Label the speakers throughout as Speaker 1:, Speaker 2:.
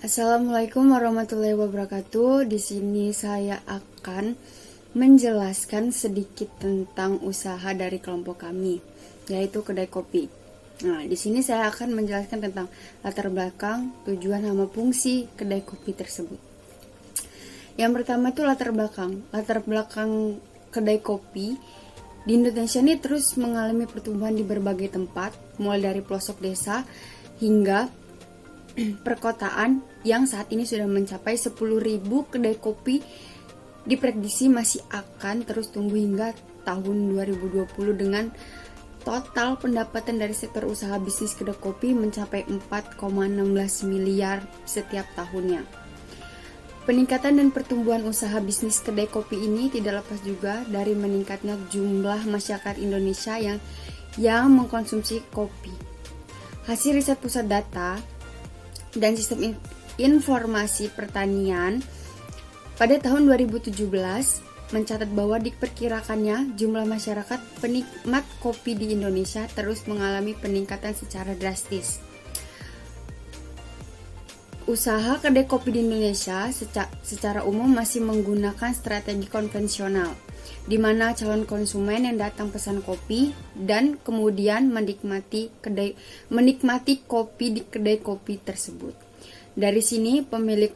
Speaker 1: Assalamualaikum warahmatullahi wabarakatuh. Di sini saya akan menjelaskan sedikit tentang usaha dari kelompok kami, yaitu kedai kopi. Nah, di sini saya akan menjelaskan tentang latar belakang, tujuan, sama fungsi kedai kopi tersebut. Yang pertama itu latar belakang. Latar belakang kedai kopi di Indonesia ini terus mengalami pertumbuhan di berbagai tempat, mulai dari pelosok desa hingga perkotaan yang saat ini sudah mencapai 10.000 kedai kopi. Diprediksi masih akan terus tumbuh hingga tahun 2020 dengan total pendapatan dari sektor usaha bisnis kedai kopi mencapai 4,16 miliar setiap tahunnya. Peningkatan dan pertumbuhan usaha bisnis kedai kopi ini tidak lepas juga dari meningkatnya jumlah masyarakat Indonesia yang mengkonsumsi kopi. Hasil riset pusat data dan sistem informasi pertanian pada tahun 2017 mencatat bahwa diperkirakannya jumlah masyarakat penikmat kopi di Indonesia terus mengalami peningkatan secara drastis. Usaha kedai kopi di Indonesia secara umum masih menggunakan strategi konvensional, di mana calon konsumen yang datang pesan kopi dan kemudian menikmati kopi di kedai kopi tersebut. Dari sini pemilik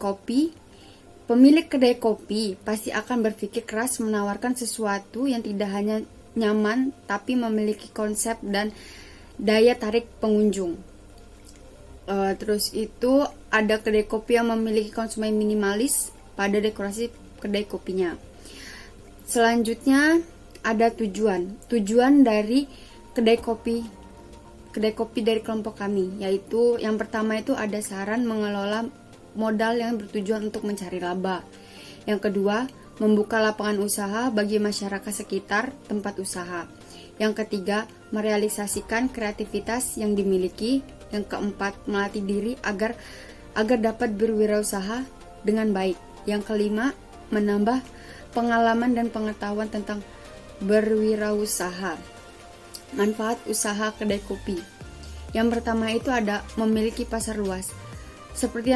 Speaker 1: kedai kopi pasti akan berpikir keras menawarkan sesuatu yang tidak hanya nyaman tapi memiliki konsep dan daya tarik pengunjung. Terus itu ada kedai kopi yang memiliki konsumen minimalis pada dekorasi kedai kopinya. Selanjutnya ada tujuan dari kedai kopi dari kelompok kami, yaitu yang pertama itu ada saran mengelola modal yang bertujuan untuk mencari laba. Yang kedua, membuka lapangan usaha bagi masyarakat sekitar tempat usaha. Yang ketiga, merealisasikan kreativitas yang dimiliki. Yang keempat, melatih diri agar dapat berwirausaha dengan baik. Yang kelima, menambah pengalaman dan pengetahuan tentang berwirausaha. Manfaat usaha kedai kopi. Yang pertama itu ada memiliki pasar luas. Seperti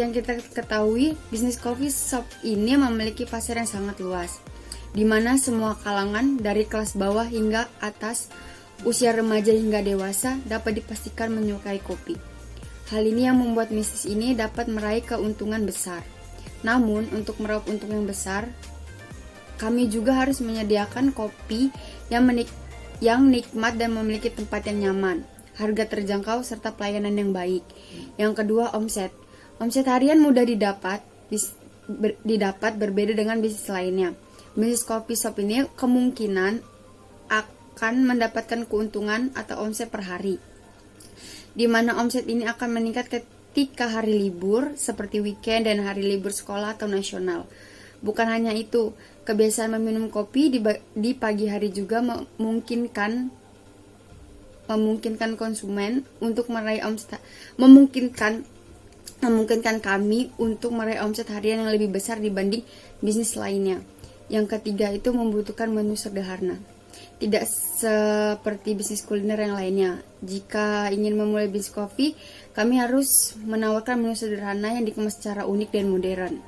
Speaker 1: yang kita ketahui, bisnis coffee shop ini memiliki pasar yang sangat luas, di mana semua kalangan dari kelas bawah hingga atas, usia remaja hingga dewasa dapat dipastikan menyukai kopi. Hal ini yang membuat bisnis ini dapat meraih keuntungan besar. Namun, untuk meraup untung yang besar, kami juga harus menyediakan kopi yang nikmat dan memiliki tempat yang nyaman, harga terjangkau, serta pelayanan yang baik. Yang kedua, omset. Omset harian mudah didapat berbeda dengan bisnis lainnya. Bisnis coffee shop ini kemungkinan akan mendapatkan keuntungan atau omset per hari, di mana omset ini akan meningkat ketika hari libur seperti weekend dan hari libur sekolah atau nasional. Bukan hanya itu, kebiasaan meminum kopi di pagi hari juga memungkinkan konsumen untuk meraih omset, memungkinkan kami untuk meraih omset harian yang lebih besar dibanding bisnis lainnya. Yang ketiga itu membutuhkan menu sederhana. Tidak seperti bisnis kuliner yang lainnya. Jika ingin memulai bisnis kopi, kami harus menawarkan menu sederhana yang dikemas secara unik dan modern.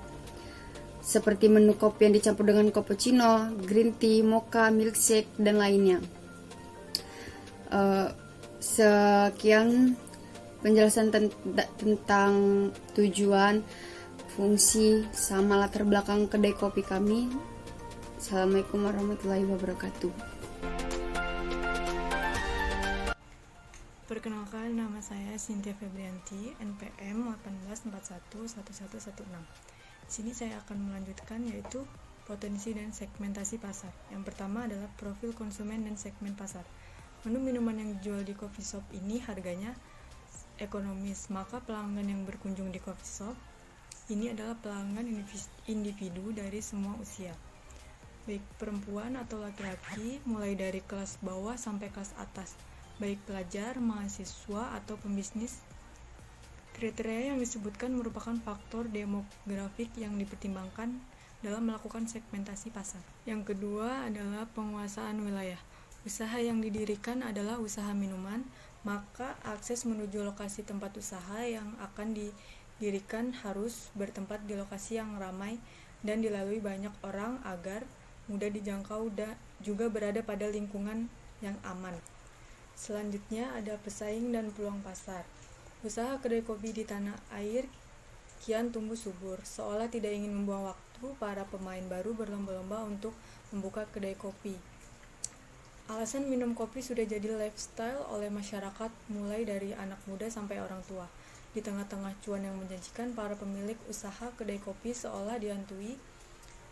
Speaker 1: Seperti menu kopi yang dicampur dengan cappuccino, green tea, mocha, milkshake, dan lainnya. Sekian penjelasan tentang tujuan, fungsi, sama latar belakang kedai kopi kami. Assalamualaikum warahmatullahi wabarakatuh.
Speaker 2: Perkenalkan, nama saya Cynthia Febrianti, NPM 18411116. Di sini saya akan melanjutkan yaitu potensi dan segmentasi pasar. Yang pertama adalah profil konsumen dan segmen pasar. Menu minuman yang dijual di coffee shop ini harganya ekonomis, maka pelanggan yang berkunjung di coffee shop ini adalah pelanggan individu dari semua usia, baik perempuan atau laki-laki, mulai dari kelas bawah sampai kelas atas, baik pelajar, mahasiswa, atau pembisnis. Kriteria yang disebutkan merupakan faktor demografik yang dipertimbangkan dalam melakukan segmentasi pasar. Yang kedua adalah penguasaan wilayah. Usaha yang didirikan adalah usaha minuman, maka akses menuju lokasi tempat usaha yang akan didirikan harus bertempat di lokasi yang ramai dan dilalui banyak orang agar mudah dijangkau dan juga berada pada lingkungan yang aman. Selanjutnya ada pesaing dan peluang pasar. Usaha kedai kopi di tanah air kian tumbuh subur, seolah tidak ingin membuang waktu. Para pemain baru berlomba-lomba untuk membuka kedai kopi. Alasan minum kopi sudah jadi lifestyle oleh masyarakat, mulai dari anak muda sampai orang tua. Di tengah-tengah cuan yang menjanjikan, para pemilik usaha kedai kopi seolah dihantui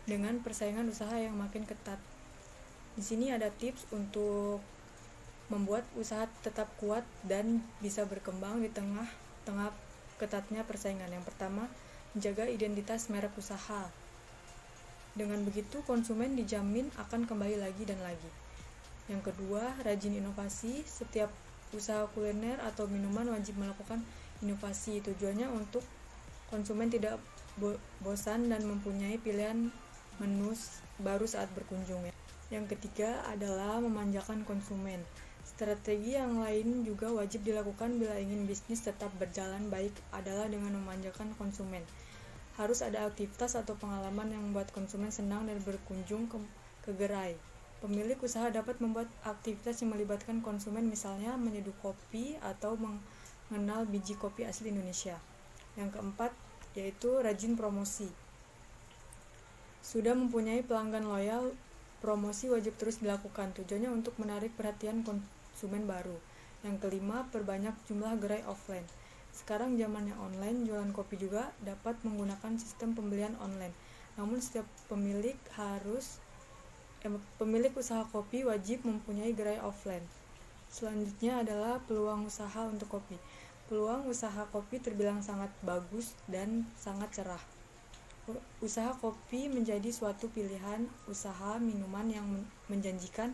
Speaker 2: dengan persaingan usaha yang makin ketat. Di sini ada tips untuk membuat usaha tetap kuat dan bisa berkembang di tengah-tengah ketatnya persaingan. Yang pertama, menjaga identitas merek usaha. Dengan begitu, konsumen dijamin akan kembali lagi dan lagi. Yang kedua, rajin inovasi. Setiap usaha kuliner atau minuman wajib melakukan inovasi. Tujuannya untuk konsumen tidak bosan dan mempunyai pilihan menu baru saat berkunjung. Yang ketiga adalah memanjakan konsumen. Strategi yang lain juga wajib dilakukan bila ingin bisnis tetap berjalan baik adalah dengan memanjakan konsumen. Harus ada aktivitas atau pengalaman yang membuat konsumen senang dan berkunjung ke gerai. Pemilik usaha dapat membuat aktivitas yang melibatkan konsumen, misalnya menyeduh kopi atau mengenal biji kopi asli Indonesia. Yang keempat, yaitu rajin promosi. Sudah mempunyai pelanggan loyal, promosi wajib terus dilakukan. Tujuannya untuk menarik perhatian konsumen baru. Yang kelima, perbanyak jumlah gerai offline. Sekarang zamannya online, jualan kopi juga dapat menggunakan sistem pembelian online. Namun setiap pemilik usaha kopi wajib mempunyai gerai offline. Selanjutnya adalah peluang usaha untuk kopi. Peluang usaha kopi terbilang sangat bagus dan sangat cerah. Usaha kopi menjadi suatu pilihan usaha minuman yang menjanjikan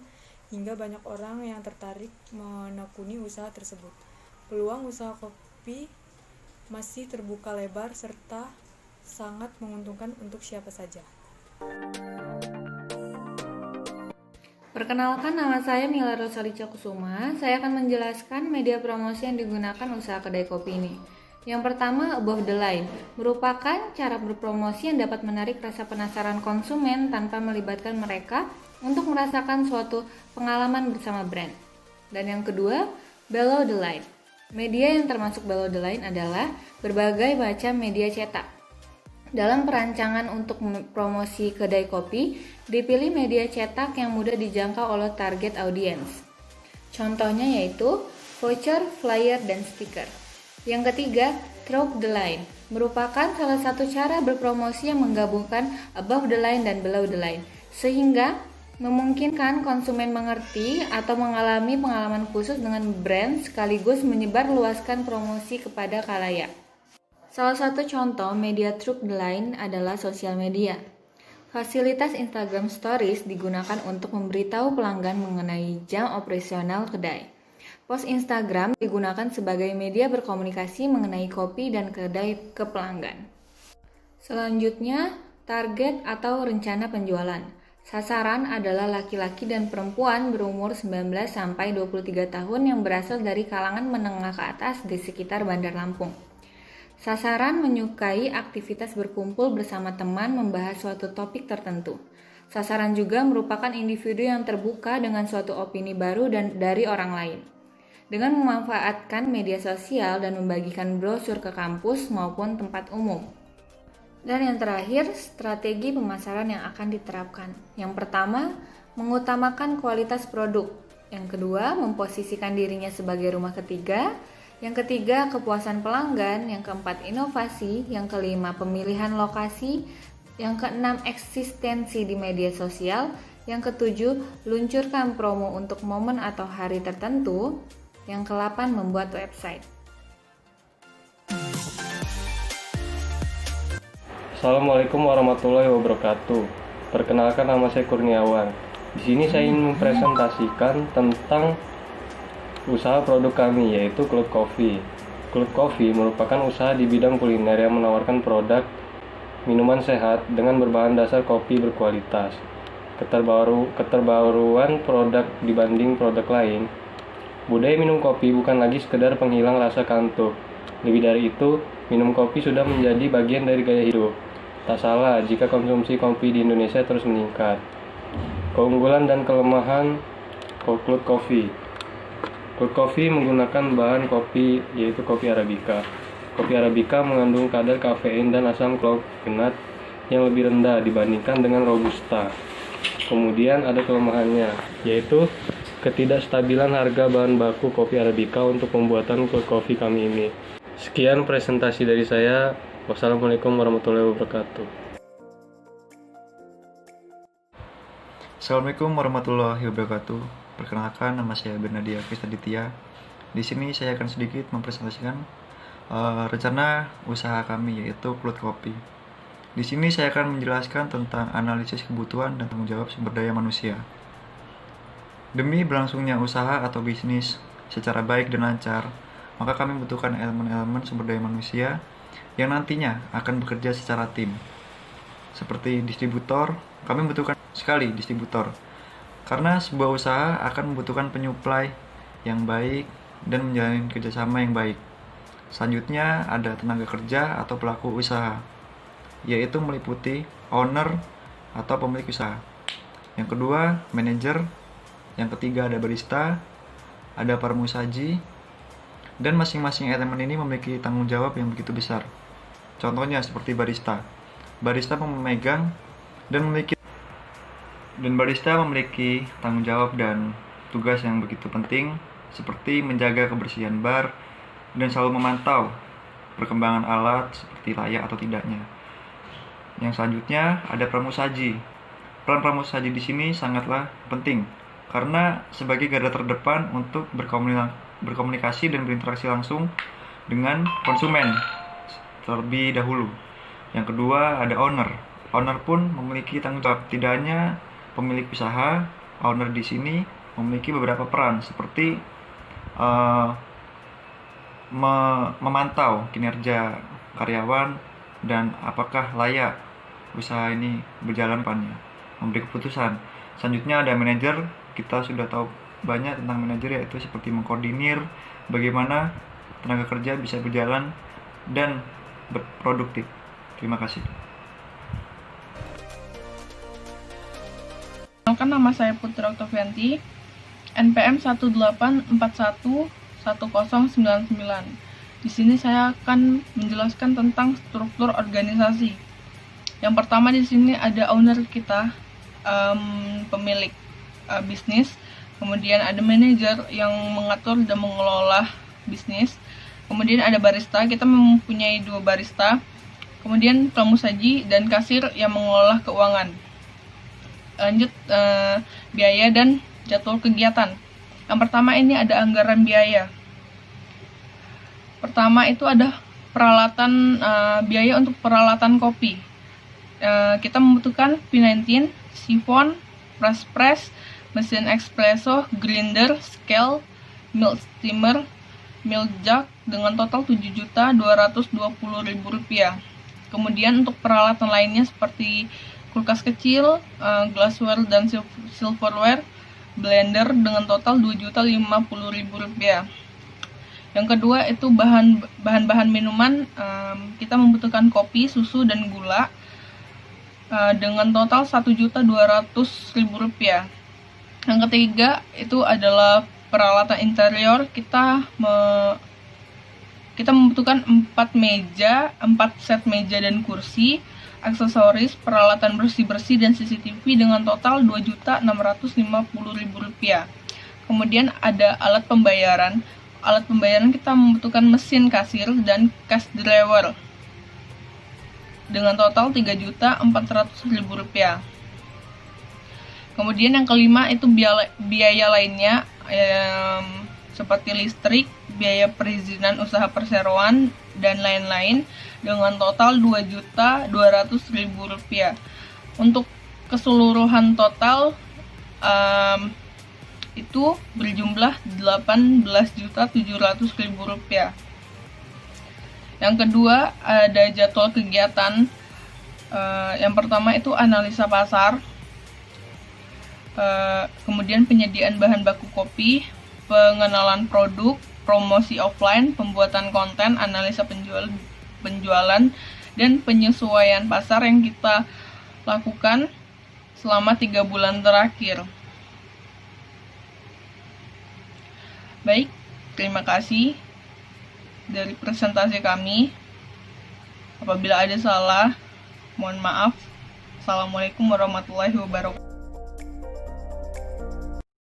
Speaker 2: hingga banyak orang yang tertarik menekuni usaha tersebut. Peluang usaha kopi masih terbuka lebar serta sangat menguntungkan untuk siapa saja.
Speaker 3: Perkenalkan, nama saya Mila Rosalica Kusuma. Saya akan menjelaskan media promosi yang digunakan usaha kedai kopi ini. Yang pertama, above the line, merupakan cara berpromosi yang dapat menarik rasa penasaran konsumen tanpa melibatkan mereka untuk merasakan suatu pengalaman bersama brand. Dan yang kedua, below the line. Media yang termasuk below the line adalah berbagai macam media cetak. Dalam perancangan untuk promosi kedai kopi, dipilih media cetak yang mudah dijangkau oleh target audience. Contohnya yaitu voucher, flyer, dan stiker. Yang ketiga, through the line, merupakan salah satu cara berpromosi yang menggabungkan above the line dan below the line, sehingga memungkinkan konsumen mengerti atau mengalami pengalaman khusus dengan brand sekaligus menyebarluaskan promosi kepada khalayak. Salah satu contoh media through the line adalah sosial media. Fasilitas Instagram Stories digunakan untuk memberitahu pelanggan mengenai jam operasional kedai. Post Instagram digunakan sebagai media berkomunikasi mengenai kopi dan kedai ke pelanggan. Selanjutnya, target atau rencana penjualan. Sasaran adalah laki-laki dan perempuan berumur 19 sampai 23 tahun yang berasal dari kalangan menengah ke atas di sekitar Bandar Lampung. Sasaran menyukai aktivitas berkumpul bersama teman membahas suatu topik tertentu. Sasaran juga merupakan individu yang terbuka dengan suatu opini baru dan dari orang lain. Dengan memanfaatkan media sosial dan membagikan brosur ke kampus maupun tempat umum. Dan yang terakhir, strategi pemasaran yang akan diterapkan. Yang pertama, mengutamakan kualitas produk. Yang kedua, memposisikan dirinya sebagai rumah ketiga. Yang ketiga, kepuasan pelanggan. Yang keempat, inovasi. Yang kelima, pemilihan lokasi. Yang keenam, eksistensi di media sosial. Yang ketujuh, luncurkan promo untuk momen atau hari tertentu. Yang ke-8, membuat website.
Speaker 4: Assalamualaikum warahmatullahi wabarakatuh. Perkenalkan, nama saya Kurniawan. Di sini saya ingin mempresentasikan tentang usaha produk kami, yaitu Club Coffee. Club Coffee merupakan usaha di bidang kuliner yang menawarkan produk minuman sehat dengan berbahan dasar kopi berkualitas. Keterbaruan produk dibanding produk lain. Budaya minum kopi bukan lagi sekedar penghilang rasa kantuk. Lebih dari itu, Minum kopi sudah menjadi bagian dari gaya hidup. Tak salah jika konsumsi kopi di Indonesia terus meningkat. Keunggulan dan kelemahan Cloud Coffee. Cloud Coffee menggunakan bahan kopi yaitu kopi Arabica. Kopi Arabica mengandung kadar kafein dan asam klorgenat yang lebih rendah dibandingkan dengan Robusta. Kemudian ada kelemahannya, yaitu ketidakstabilan harga bahan baku kopi Arabica untuk pembuatan Cloud Coffee kami ini. Sekian presentasi dari saya. Wassalamualaikum warahmatullahi wabarakatuh.
Speaker 5: Assalamualaikum warahmatullahi wabarakatuh. Perkenalkan, nama saya Bernardia Kristaditya. Di sini saya akan sedikit mempresentasikan rencana usaha kami, yaitu Cloud Coffee. Di sini saya akan menjelaskan tentang analisis kebutuhan dan tanggung jawab sumber daya manusia. Demi berlangsungnya usaha atau bisnis secara baik dan lancar, maka kami membutuhkan elemen-elemen sumber daya manusia yang nantinya akan bekerja secara tim. Seperti distributor, kami membutuhkan sekali distributor. Karena sebuah usaha akan membutuhkan penyuplai yang baik dan menjalin kerjasama yang baik. Selanjutnya ada tenaga kerja atau pelaku usaha, yaitu meliputi owner atau pemilik usaha. Yang kedua, manajer. Yang ketiga ada barista, ada parmusaji, dan masing-masing elemen ini memiliki tanggung jawab yang begitu besar. Contohnya seperti barista. Barista memegang dan barista memiliki tanggung jawab dan tugas yang begitu penting, seperti menjaga kebersihan bar dan selalu memantau perkembangan alat seperti layak atau tidaknya. Yang selanjutnya ada pramusaji. Peran pramusaji di sini sangatlah penting karena sebagai garda terdepan untuk berkomunikasi dan berinteraksi langsung dengan konsumen terlebih dahulu. Yang kedua ada owner. Owner pun memiliki tanggung jawab. Tidak hanya pemilik usaha, owner di sini memiliki beberapa peran seperti memantau kinerja karyawan dan apakah layak usaha ini berjalan panjang, memberi keputusan. Selanjutnya ada manajer. Kita sudah tahu banyak tentang manajer, yaitu seperti mengkoordinir bagaimana tenaga kerja bisa berjalan dan berproduktif. Terima kasih.
Speaker 6: Perkenalkan, nama saya Putri Oktavianti, NPM 181411099. Di sini saya akan menjelaskan tentang struktur organisasi. Yang pertama di sini ada owner kita, pemilik bisnis. Kemudian ada manajer yang mengatur dan mengelola bisnis. Kemudian ada barista, kita mempunyai 2 barista. Kemudian pramusaji dan kasir yang mengelola keuangan. Lanjut, biaya dan jadwal kegiatan. Yang pertama ini ada anggaran biaya. Pertama itu ada peralatan, biaya untuk peralatan kopi. Kita membutuhkan P19, sifon, press, mesin espresso, grinder, scale, milk steamer, milk jug dengan total Rp7.220.000. Kemudian untuk peralatan lainnya seperti kulkas kecil, glassware dan silverware, blender dengan total Rp2.050.000. Yang kedua itu bahan-bahan minuman, kita membutuhkan kopi, susu, dan gula dengan total Rp1.200.000. Yang ketiga itu adalah peralatan interior. Kita membutuhkan 4 meja, 4 set meja dan kursi, aksesoris, peralatan bersih-bersih dan CCTV dengan total Rp2.650.000. Kemudian ada alat pembayaran. Alat pembayaran kita membutuhkan mesin kasir dan cash drawer dengan total Rp3.400.000. Kemudian yang kelima itu biaya lainnya, seperti listrik, biaya perizinan usaha perseroan, dan lain-lain dengan total Rp2.200.000. Untuk keseluruhan total itu berjumlah Rp18.700.000. Yang kedua ada jadwal kegiatan. Yang pertama itu analisa pasar, kemudian penyediaan bahan baku kopi, pengenalan produk, promosi offline, pembuatan konten, analisa penjual penjualan dan penyesuaian pasar yang kita lakukan selama 3 bulan terakhir. Baik, terima kasih dari presentasi kami. Apabila ada salah, mohon maaf. Assalamualaikum warahmatullahi wabarakatuh.